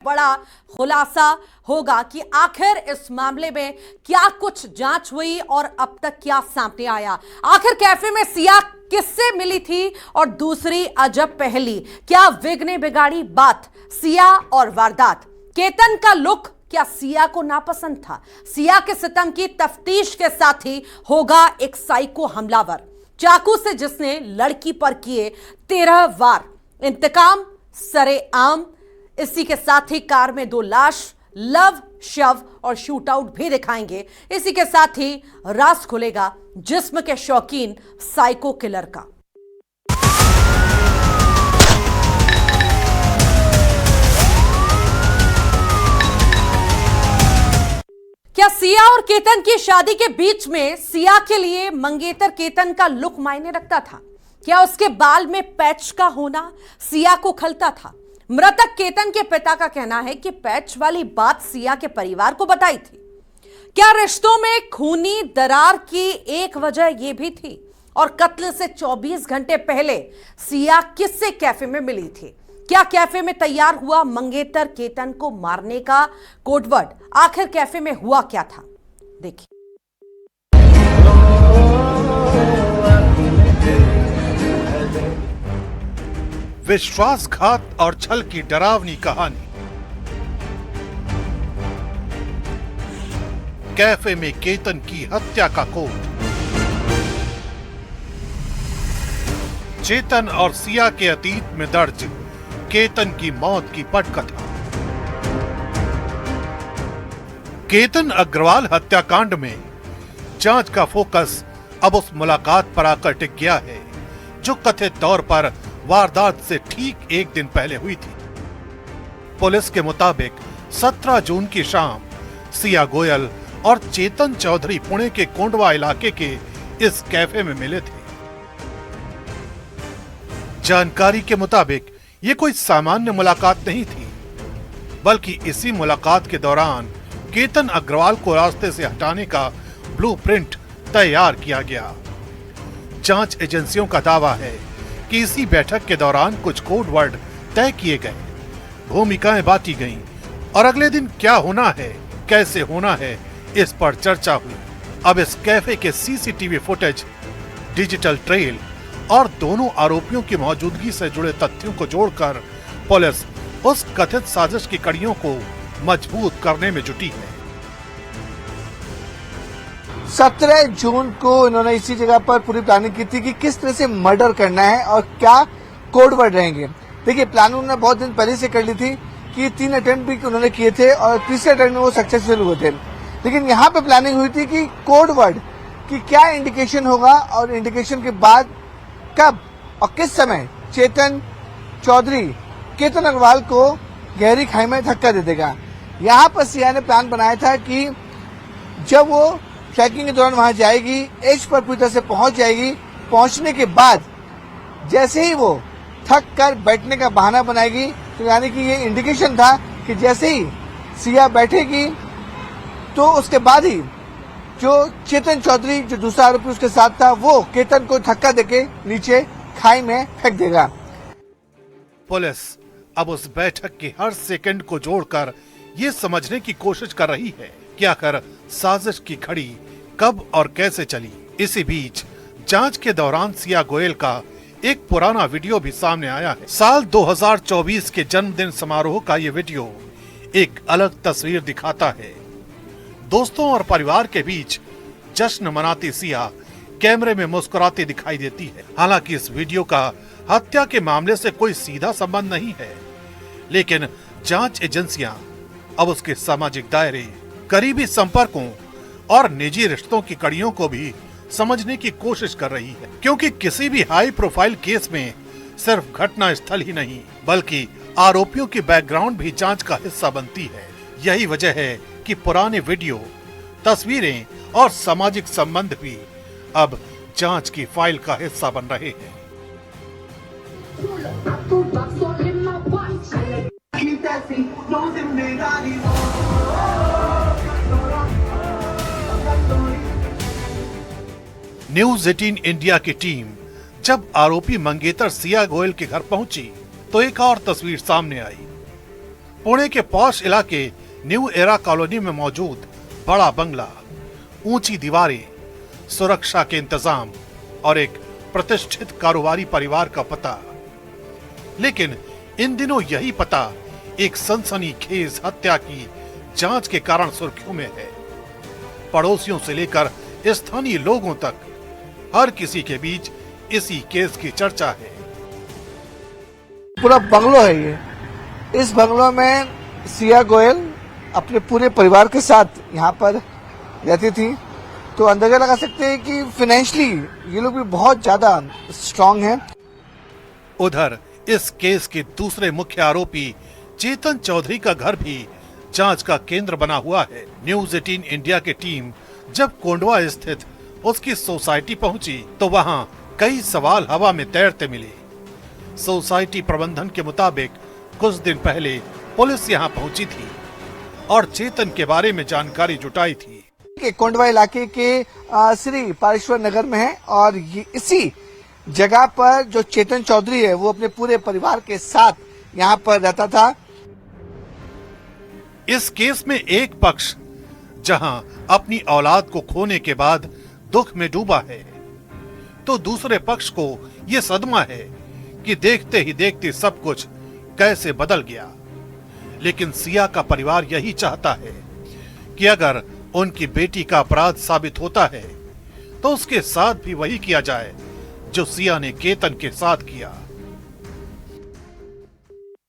बड़ा खुलासा होगा कि आखिर इस मामले में क्या कुछ जांच हुई और अब तक क्या सामने आया। आखिर कैफे में सिया किससे मिली थी और दूसरी अजब पहेली, क्या विग ने बिगाड़ी बात, सिया और वारदात। केतन का लुक क्या सिया को नापसंद था। सिया के सितम की तफ्तीश के साथ ही होगा एक साइको हमलावर, चाकू से जिसने लड़की पर किए 13 वार, इंतकाम सरेआम। इसी के साथ ही कार में 2 लाश, लव शव और शूट आउट भी दिखाएंगे। इसी के साथ ही राज खुलेगा जिस्म के शौकीन साइको किलर का। क्या सिया और केतन की शादी के बीच में सिया के लिए मंगेतर केतन का लुक मायने रखता था? क्या उसके बाल में पैच का होना सिया को खलता था? मृतक केतन के पिता का कहना है कि पैच वाली बात सिया के परिवार को बताई थी। क्या रिश्तों में खूनी दरार की एक वजह यह भी थी? और कत्ल से 24 घंटे पहले सिया किससे कैफे में मिली थी? क्या कैफे में तैयार हुआ मंगेतर केतन को मारने का कोडवर्ड? आखिर कैफे में हुआ क्या था, देखिए। विश्वासघात और छल की डरावनी कहानी। कैफे में केतन की हत्या का कोड। चेतन और सिया के अतीत में दर्ज केतन की मौत की पटकथा। केतन अग्रवाल हत्याकांड में जांच का फोकस अब उस मुलाकात पर आकर टिक गया है जो कथित तौर पर वारदात से ठीक एक दिन पहले हुई थी। पुलिस के मुताबिक 17 जून की शाम सिया गोयल और चेतन चौधरी पुणे के कोंडवा इलाके के इस कैफे में मिले थे। जानकारी के मुताबिक ये कोई सामान्य मुलाकात नहीं थी, बल्कि इसी मुलाकात के दौरान केतन अग्रवाल को रास्ते से हटाने का ब्लूप्रिंट तैयार किया गया। जांच एजेंसियों का दावा है कि इसी बैठक के दौरान कुछ कोड वर्ड तय किए गए, भूमिकाएं बांटी गईं और अगले दिन क्या होना है, कैसे होना है, इस पर चर्चा हुई। अब इस कैफे के सीसीटीवी फुटेज, डिजिटल ट्रेल और दोनों आरोपियों की मौजूदगी से जुड़े तथ्यों को जोड़कर पुलिस उस कथित साजिश की कड़ियों को मजबूत करने में जुटी है। 17 जून को इन्होंने इसी जगह पर पूरी प्लानिंग की थी कि किस तरह से मर्डर करना है और क्या कोड वर्ड रहेंगे। देखिए, प्लानिंग उन्होंने बहुत दिन पहले से कर ली थी कि 3 अटेम्प्ट भी उन्होंने किए थे और तीसरे अटेम्प्ट में वो सक्सेसफुल हुए थे। लेकिन यहाँ पे प्लानिंग हुई थी कि कोड वर्ड की क्या इंडिकेशन होगा और इंडिकेशन के बाद कब और किस समय चेतन चौधरी केतन अग्रवाल को गहरी खाई में धक्का दे देगा। यहाँ पर सिया ने प्लान बनाया था कि जब वो ट्रैकिंग के दौरान वहां जाएगी, एज पर पूरी तरह से पहुंच जाएगी, पहुंचने के बाद जैसे ही वो थक कर बैठने का बहाना बनाएगी, तो यानी कि ये इंडिकेशन था कि जैसे ही सिया बैठेगी तो उसके बाद ही जो चेतन चौधरी, जो दूसरा आरोपी उसके साथ था, वो केतन को धक्का देके नीचे खाई में फेंक देगा। पुलिस अब उस बैठक के हर सेकंड को जोड़कर ये समझने की कोशिश कर रही है कि आखिर साजिश की घड़ी कब और कैसे चली। इसी बीच जांच के दौरान सिया गोयल का एक पुराना वीडियो भी सामने आया है। साल 2024 के जन्मदिन समारोह का ये वीडियो एक अलग तस्वीर दिखाता है। दोस्तों और परिवार के बीच जश्न मनाती सिया कैमरे में मुस्कुराती दिखाई देती है। हालांकि इस वीडियो का हत्या के मामले से कोई सीधा संबंध नहीं है, लेकिन जांच एजेंसियां अब उसके सामाजिक दायरे, करीबी संपर्कों और निजी रिश्तों की कड़ियों को भी समझने की कोशिश कर रही है, क्योंकि किसी भी हाई प्रोफाइल केस में सिर्फ घटना स्थल ही नहीं बल्कि आरोपियों की बैकग्राउंड भी जांच का हिस्सा बनती है। यही वजह है कि पुराने वीडियो, तस्वीरें और सामाजिक संबंध भी अब जांच की फाइल का हिस्सा बन रहे हैं। न्यूज 18 इंडिया की टीम जब आरोपी मंगेतर सिया गोयल के घर पहुंची तो एक और तस्वीर सामने आई। पुणे के पॉश इलाके न्यू एरा कॉलोनी में मौजूद बड़ा बंगला, ऊंची दीवारें, सुरक्षा के इंतजाम और एक प्रतिष्ठित कारोबारी परिवार का पता। लेकिन इन दिनों यही पता एक सनसनीखेज हत्या की जांच के कारण सुर्खियों में है। पड़ोसियों से लेकर स्थानीय लोगों तक हर किसी के बीच इसी केस की चर्चा है। पूरा बंगलो है ये। इस बंगलो में सिया गोयल अपने पूरे परिवार के साथ यहाँ पर रहती थी, तो अंदाजा लगा सकते हैं कि फाइनेंशियली ये लोग भी बहुत ज्यादा स्ट्रांग हैं। उधर इस केस के दूसरे मुख्य आरोपी चेतन चौधरी का घर भी जांच का केंद्र बना हुआ है। न्यूज 18 इंडिया की टीम जब कोंडवा स्थित उसकी सोसाइटी पहुंची तो वहां कई सवाल हवा में तैरते मिले। सोसाइटी प्रबंधन के मुताबिक कुछ दिन पहले पुलिस यहां पहुंची थी और चेतन के बारे में जानकारी जुटाई थी। कोंडवा इलाके के श्री पारेश्वर नगर में है और ये इसी जगह पर जो चेतन चौधरी है वो अपने पूरे परिवार के साथ यहाँ पर रहता था। इस केस में एक पक्ष जहां अपनी औलाद को खोने के बाद दुख में डूबा है, तो दूसरे पक्ष को यह सदमा है कि देखते ही देखते सब कुछ कैसे बदल गया। लेकिन सिया का परिवार यही चाहता है कि अगर उनकी बेटी का अपराध साबित होता है तो उसके साथ भी वही किया जाए जो सिया ने केतन के साथ किया।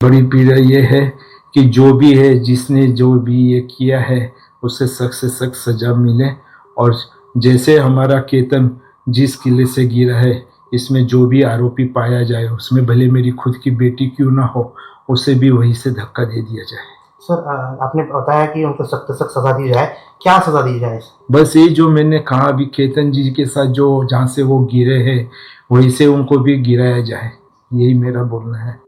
बड़ी पीड़ा ये है कि जो भी है, जिसने जो भी ये किया है उसे सख्त से सख्त सजा मिले और जैसे हमारा केतन जिस किले से गिरा है इसमें जो भी आरोपी पाया जाए, उसमें भले मेरी खुद की बेटी क्यों ना हो, उसे भी वहीं से धक्का दे दिया जाए। सर, आपने बताया कि उनको सख्त सख्त सजा दी जाए, क्या सजा दी जाए? बस ये जो मैंने कहा अभी केतन जी के साथ जो जहाँ से वो गिरे हैं वहीं से उनको भी गिराया जाए, यही मेरा बोलना है।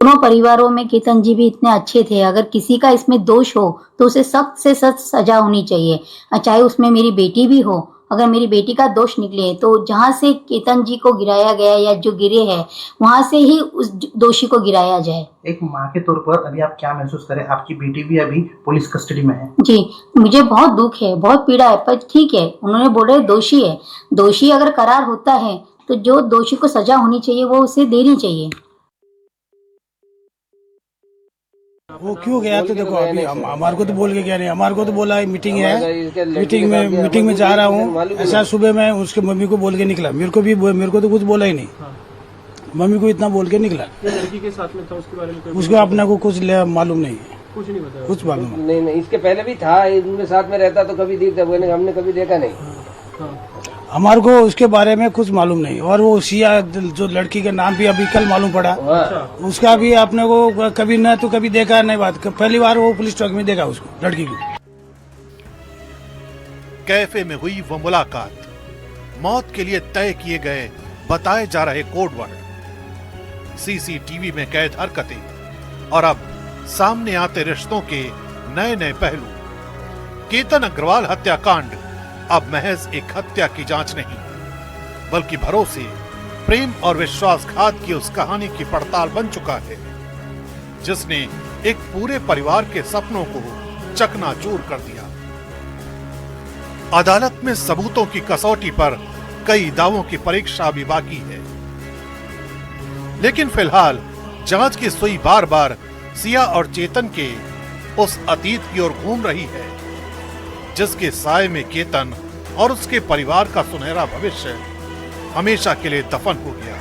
दोनों परिवारों में केतन जी भी इतने अच्छे थे, अगर किसी का इसमें दोष हो तो उसे सख्त से सख्त सजा होनी चाहिए, चाहे उसमें मेरी बेटी भी हो। अगर मेरी बेटी का दोष निकले तो जहाँ से केतन जी को गिराया गया या जो गिरे हैं वहां से ही उस दोषी को गिराया जाए। एक माँ के तौर पर अभी आप क्या महसूस करें? आपकी बेटी भी अभी पुलिस कस्टडी में है। जी, मुझे बहुत दुख है, बहुत पीड़ा है, पर ठीक है, उन्होंने बोले दोषी है, दोषी अगर करार होता है तो जो दोषी को सजा होनी चाहिए वो उसे देनी चाहिए। वो क्यों गया तो देखो, अभी हमारे को तो बोल के गया नहीं, हमारे को तो बोला मीटिंग है, मीटिंग में जा रहा हूँ, ऐसा सुबह मैं उसके मम्मी को बोल के निकला। मेरे को तो कुछ बोला ही नहीं, मम्मी को इतना बोल के निकला। लड़की के साथ में था, उसके बारे में उसको अपने को कुछ मालूम नहीं है, कुछ नहीं बताया, कुछ मालूम नहीं। इसके पहले भी था, इनके साथ में रहता तो कभी दिखता, हमने कभी देखा नहीं। हमारे को उसके बारे में कुछ मालूम नहीं। और वो सिया जो लड़की का नाम भी अभी कल मालूम पड़ा, उसका भी आपने को कभी न तो कभी देखा नहीं, बात पहली बार वो पुलिस चौक में देखा उसको, लड़की को। कैफे में हुई वो मुलाकात, मौत के लिए तय किए गए बताए जा रहे कोडवर्ड, सीसीटीवी में कैद हरकतें और अब सामने आते रिश्तों के नए नए पहलू। केतन अग्रवाल हत्याकांड अब महज एक हत्या की जांच नहीं, बल्कि भरोसे, प्रेम और विश्वासघात की उस कहानी की पड़ताल बन चुका है जिसने एक पूरे परिवार के सपनों को चकनाचूर कर दिया। अदालत में सबूतों की कसौटी पर कई दावों की परीक्षा भी बाकी है, लेकिन फिलहाल जांच की सुई बार बार सिया और चेतन के उस अतीत की ओर घूम रही है जिसके साए में केतन और उसके परिवार का सुनहरा भविष्य हमेशा के लिए दफन हो गया।